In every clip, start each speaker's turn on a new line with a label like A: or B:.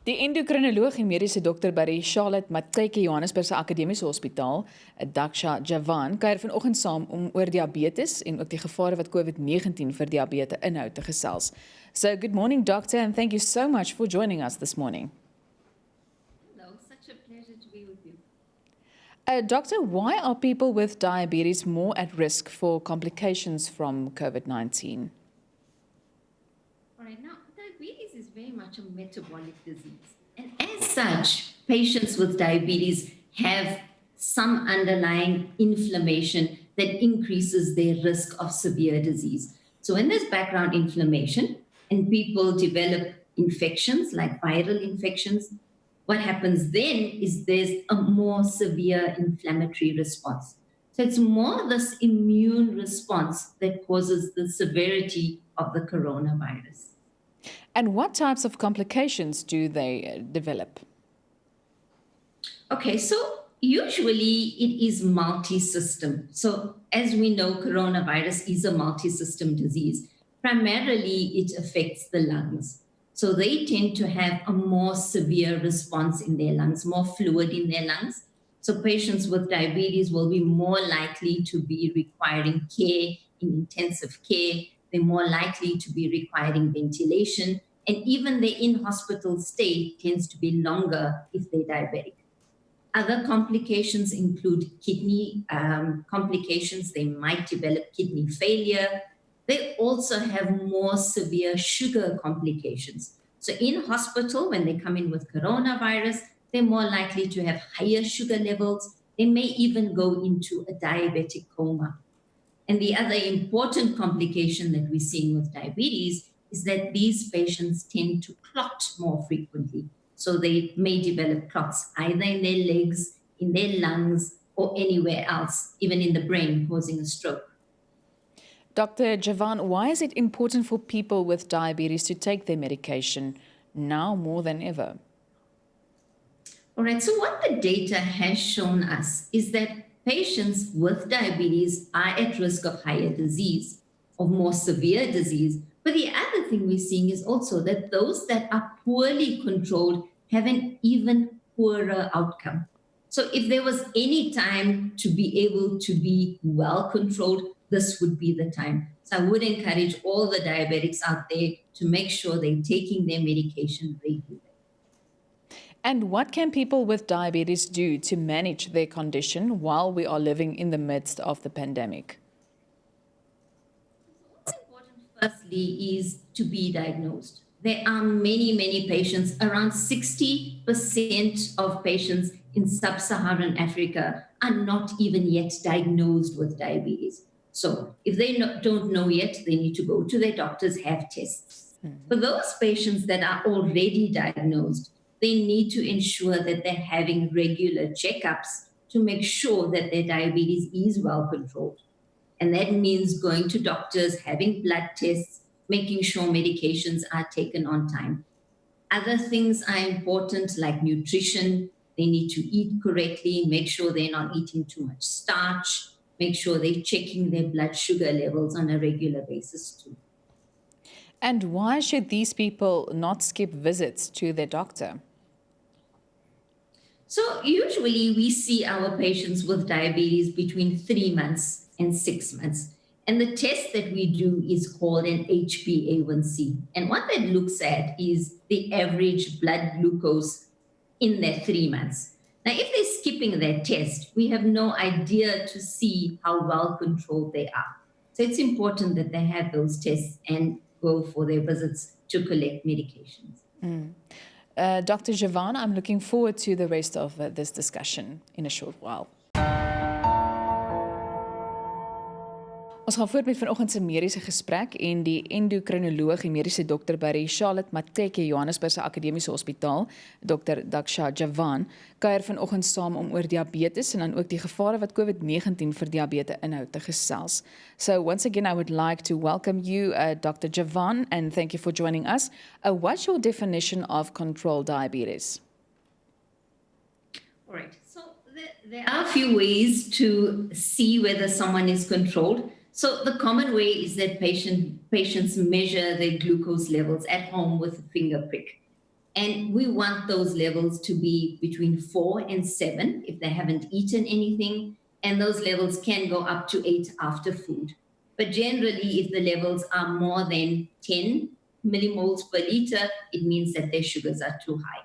A: Die endokrinoloog en mediese dokter by die Maxeke Johannesburgse Akademiese Hospitaal, Daksha Jivan, kuier vanoggend saam om oor diabetes en ook die gevare wat Covid-19 vir diabete inhou te gesels. So good morning, doctor, and thank you so much for joining us this morning.
B: Hello, such a pleasure to be with you.
A: Doctor, why are people with diabetes more at risk for complications from COVID-19?
B: All right, now diabetes is very much a metabolic disease. And as such, patients with diabetes have some underlying inflammation that increases their risk of severe disease. So when there's background inflammation and people develop infections like viral infections, what happens then is there's a more severe inflammatory response. So it's more this immune response that causes the severity of the coronavirus.
A: And what types of complications do they develop?
B: Okay, so usually it is multi-system. So as we know, coronavirus is a multi-system disease. Primarily, it affects the lungs. So they tend to have a more severe response in their lungs, more fluid in their lungs. So patients with diabetes will be more likely to be requiring care in intensive care. They're more likely to be requiring ventilation, and even their in-hospital stay tends to be longer if they're diabetic. Other complications include kidney complications. They might develop kidney failure. They also have more severe sugar complications. So in hospital, when they come in with coronavirus, they're more likely to have higher sugar levels. They may even go into a diabetic coma. And the other important complication that we're seeing with diabetes is that these patients tend to clot more frequently. So they may develop clots either in their legs, in their lungs, or anywhere else, even in the brain, causing a stroke.
A: Dr. Jivan, why is it important for people with diabetes to take their medication now more than ever?
B: All right, so what the data has shown us is that patients with diabetes are at risk of higher disease, of more severe disease. But the other thing we're seeing is also that those that are poorly controlled have an even poorer outcome. So if there was any time to be able to be well controlled, this would be the time. So I would encourage all the diabetics out there to make sure they're taking their medication regularly.
A: And what can people with diabetes do to manage their condition while we are living in the midst of the pandemic?
B: What's important, firstly, is to be diagnosed. There are many patients, around 60% of patients in sub-Saharan Africa are not even yet diagnosed with diabetes. So if they don't know yet, they need to go to their doctors, have tests. For those patients that are already diagnosed, they need to ensure that they're having regular checkups to make sure that their diabetes is well controlled. And that means going to doctors, having blood tests, making sure medications are taken on time. Other things are important, like nutrition. They need to eat correctly, make sure they're not eating too much starch, make sure they're checking their blood sugar levels on a regular basis too.
A: And why should these people not skip visits to their doctor?
B: So usually we see our patients with diabetes between 3 months and 6 months. And the test that we do is called an HbA1c. And what that looks at is the average blood glucose in their 3 months. Now, if they're skipping that test, we have no idea to see how well controlled they are. So it's important that they have those tests and go for their visits to collect medications.
A: Dr. Jivan, I'm looking forward to the rest of this discussion in a short while. Ons gaan voort met vanoggend se mediese gesprek en die endokrinoloog en mediese dokter by die Maxeke Johannesburgse Akademiese Hospitaal, Dr. Daksha Jivan, kuier vanoggend saam om oor diabetes en dan ook die gevare wat COVID-19 vir diabete inhou te gesels. So once again I would like to welcome you Dr. Jivan and thank you for joining us. What's your definition of controlled diabetes?
B: All right. So there are a few ways to see whether someone is controlled. So the common way is that patients measure their glucose levels at home with a finger prick. And we want those levels to be between 4 and 7 if they haven't eaten anything. And those levels can go up to 8 after food. But generally, if the levels are more than 10 millimoles per liter, it means that their sugars are too high.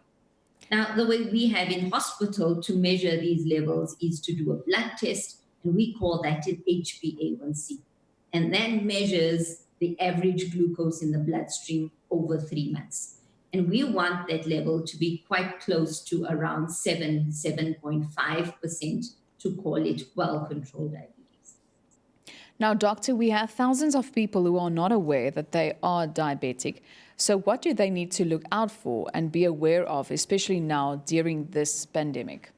B: Now, the way we have in hospital to measure these levels is to do a blood test, and we call that an HbA1c. And that measures the average glucose in the bloodstream over 3 months. And we want that level to be quite close to around 7.5% to call it well-controlled diabetes.
A: Now, doctor, we have thousands of people who are not aware that they are diabetic. So what do they need to look out for and be aware of, especially now during this pandemic?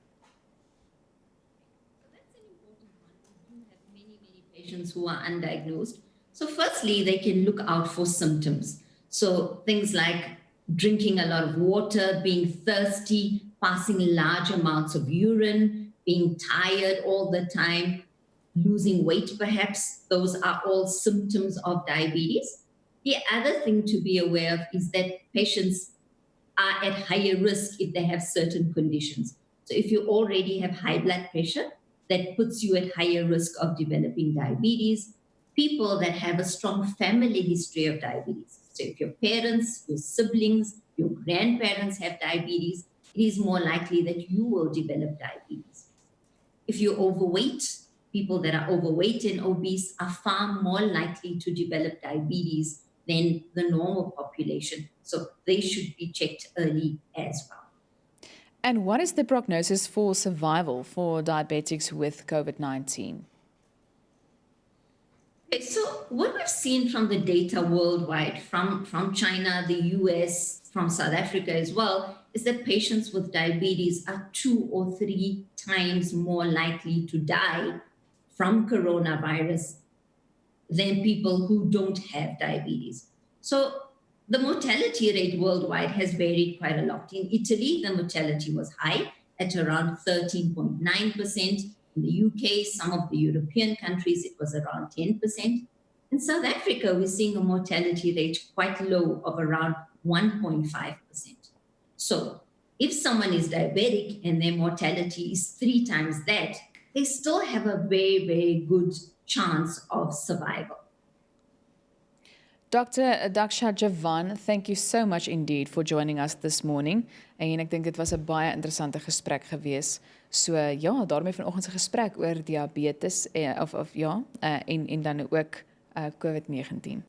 B: That's an important one. We do have many patients who are undiagnosed. So firstly, they can look out for symptoms. So things like drinking a lot of water, being thirsty, passing large amounts of urine, being tired all the time, losing weight perhaps. Those are all symptoms of diabetes. The other thing to be aware of is that patients are at higher risk if they have certain conditions. So if you already have high blood pressure, that puts you at higher risk of developing diabetes. People that have a strong family history of diabetes. So if your parents, your siblings, your grandparents have diabetes, it is more likely that you will develop diabetes. If you're overweight, people that are overweight and obese are far more likely to develop diabetes than the normal population. So they should be checked early as well.
A: And what is the prognosis for survival for diabetics with COVID-19?
B: Okay, so what we've seen from the data worldwide, from China, the US, from South Africa as well, is that patients with diabetes are 2 or 3 times more likely to die from coronavirus than people who don't have diabetes. So the mortality rate worldwide has varied quite a lot. In Italy, the mortality was high at around 13.9%. In the UK, some of the European countries, it was around 10%. In South Africa, we're seeing a mortality rate quite low of around 1.5%. So if someone is diabetic and their mortality is 3 times that, they still have a very good chance of survival.
A: Dr. Daksha Jivan, thank you so much indeed for joining us this morning. En ek dink dit was 'n baie interessante gesprek gewees. So ja, daarmee vanoggend se gesprek oor diabetes en dan ook COVID-19.